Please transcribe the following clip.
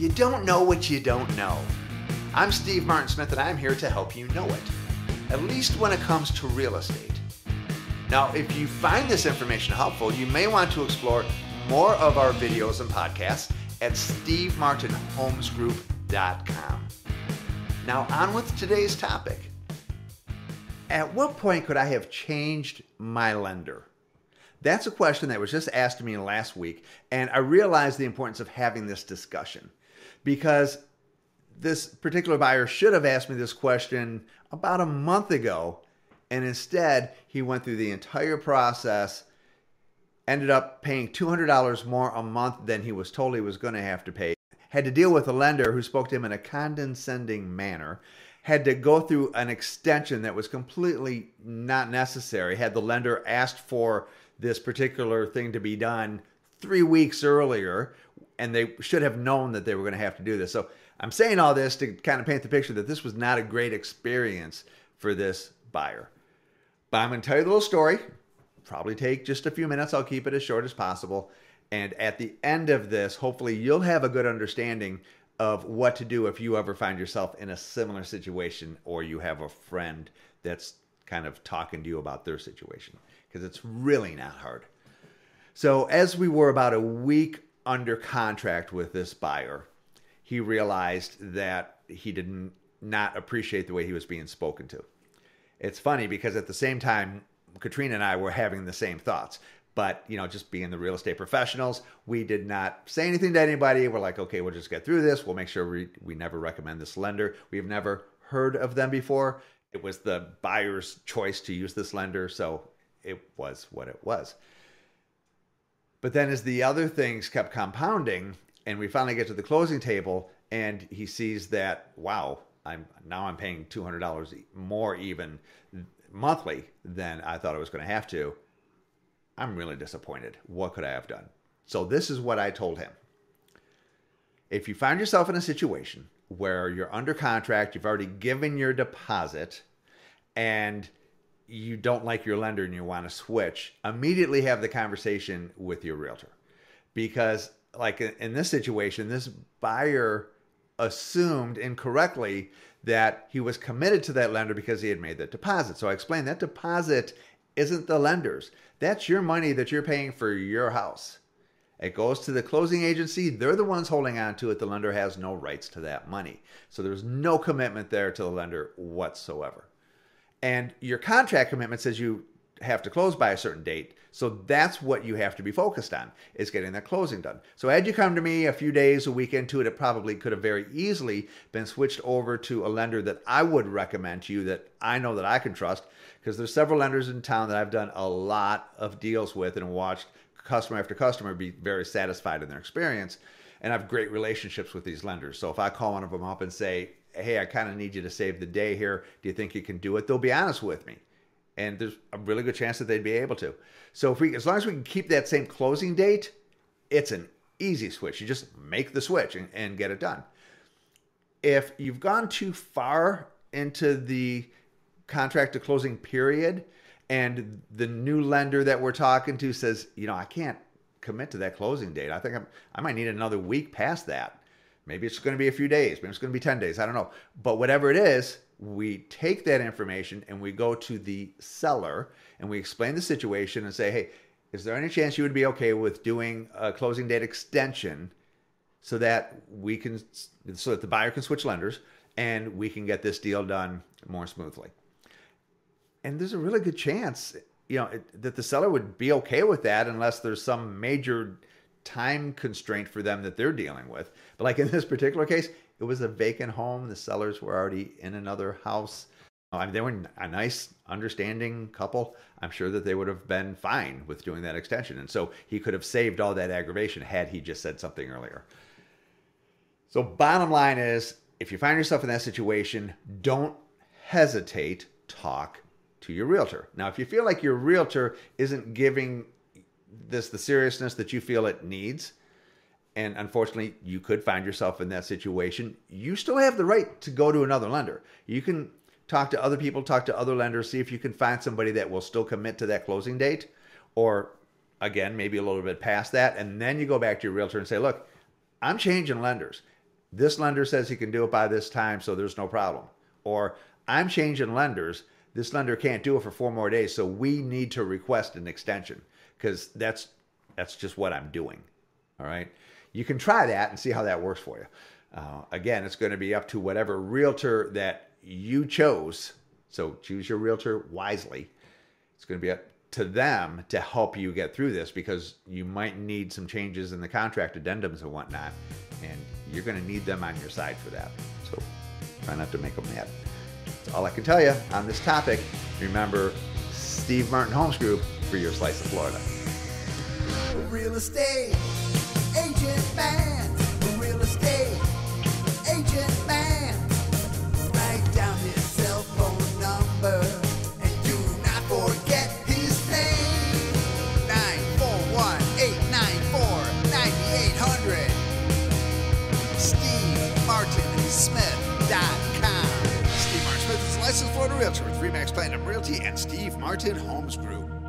You don't know what you don't know. I'm Steve Martin Smith, and I'm here to help you know it, at least when it comes to real estate. Now, if you find this information helpful, you may want to explore more of our videos and podcasts at SteveMartinHomesGroup.com. Now, on with today's topic. At what point could I have changed my lender? That's a question that was just asked to me last week, and I realized the importance of having this discussion because this particular buyer should have asked me this question about a month ago, and instead he went through the entire process, ended up paying $200 more a month than he was told he was going to have to pay, had to deal with a lender who spoke to him in a condescending manner, had to go through an extension that was completely not necessary, had the lender asked for this particular thing to be done 3 weeks earlier, and they should have known that they were going to have to do this. So I'm saying all this to kind of paint the picture that this was not a great experience for this buyer. But I'm going to tell you the little story. Probably take just a few minutes. I'll keep it as short as possible. And at the end of this, hopefully you'll have a good understanding of what to do if you ever find yourself in a similar situation or you have a friend that's kind of talking to you about their situation, because it's really not hard. So as we were about a week under contract with this buyer, he realized that he did not appreciate the way he was being spoken to. It's funny because at the same time, Katrina and I were having the same thoughts. But, just being the real estate professionals, we did not say anything to anybody. We're like, okay, we'll just get through this. We'll make sure we never recommend this lender. We've never heard of them before. It was the buyer's choice to use this lender, so it was what it was. But then as the other things kept compounding, and we finally get to the closing table, and he sees that, wow, I'm paying $200 more even monthly than I thought I was going to have to. I'm really disappointed. What could I have done? So this is what I told him. If you find yourself in a situation where you're under contract, you've already given your deposit, and you don't like your lender and you want to switch, immediately have the conversation with your realtor. Because like in this situation, this buyer assumed incorrectly that he was committed to that lender because he had made that deposit. So I explained that deposit isn't the lender's. That's your money that you're paying for your house. It goes to the closing agency. They're the ones holding on to it. The lender has no rights to that money. So there's no commitment there to the lender whatsoever. And your contract commitment says you have to close by a certain date. So that's what you have to be focused on, is getting that closing done. So had you come to me a few days, a week into it, it probably could have very easily been switched over to a lender that I would recommend to you, that I know that I can trust, because there's several lenders in town that I've done a lot of deals with and watched customer after customer be very satisfied in their experience. And I have great relationships with these lenders. So if I call one of them up and say, hey, I kind of need you to save the day here, do you think you can do it? They'll be honest with me. And there's a really good chance that they'd be able to. So as long as we can keep that same closing date, it's an easy switch. You just make the switch and get it done. If you've gone too far into the contract to closing period and the new lender that we're talking to says, I can't commit to that closing date. I think I might need another week past that. Maybe it's going to be a few days. Maybe it's going to be 10 days. I don't know. But whatever it is, we take that information and we go to the seller and we explain the situation and say, hey, is there any chance you would be okay with doing a closing date extension so that the buyer can switch lenders and we can get this deal done more smoothly? And there's a really good chance, that the seller would be okay with that unless there's some major time constraint for them that they're dealing with. But like in this particular case, it was a vacant home. The sellers were already in another house. They were a nice, understanding couple. I'm sure that they would have been fine with doing that extension. And so he could have saved all that aggravation had he just said something earlier. So bottom line is, if you find yourself in that situation, don't hesitate, talk to your realtor. Now, if you feel like your realtor isn't giving this the seriousness that you feel it needs, and unfortunately you could find yourself in that situation, you still have the right to go to another lender. You can talk to other people, talk to other lenders, see if you can find somebody that will still commit to that closing date, or again, maybe a little bit past that, and then you go back to your realtor and say, look, I'm changing lenders. This lender says he can do it by this time, so there's no problem. Or I'm changing lenders. This lender can't do it for 4 more days, so we need to request an extension because that's just what I'm doing. All right. You can try that and see how that works for you. Again, it's going to be up to whatever realtor that you chose. So choose your realtor wisely. It's going to be up to them to help you get through this because you might need some changes in the contract addendums and whatnot, and you're going to need them on your side for that. So try not to make them mad. That's all I can tell you on this topic. Remember, Steve Martin Homes Group for your slice of Florida. Real estate agent man, real estate agent man. Write down his cell phone number and do not forget his name. 941-894-9800. SteveMartinSmith.com. Steve Martin Smith is a licensed Florida realtor with Remax Platinum Realty and Steve Martin Homes Group.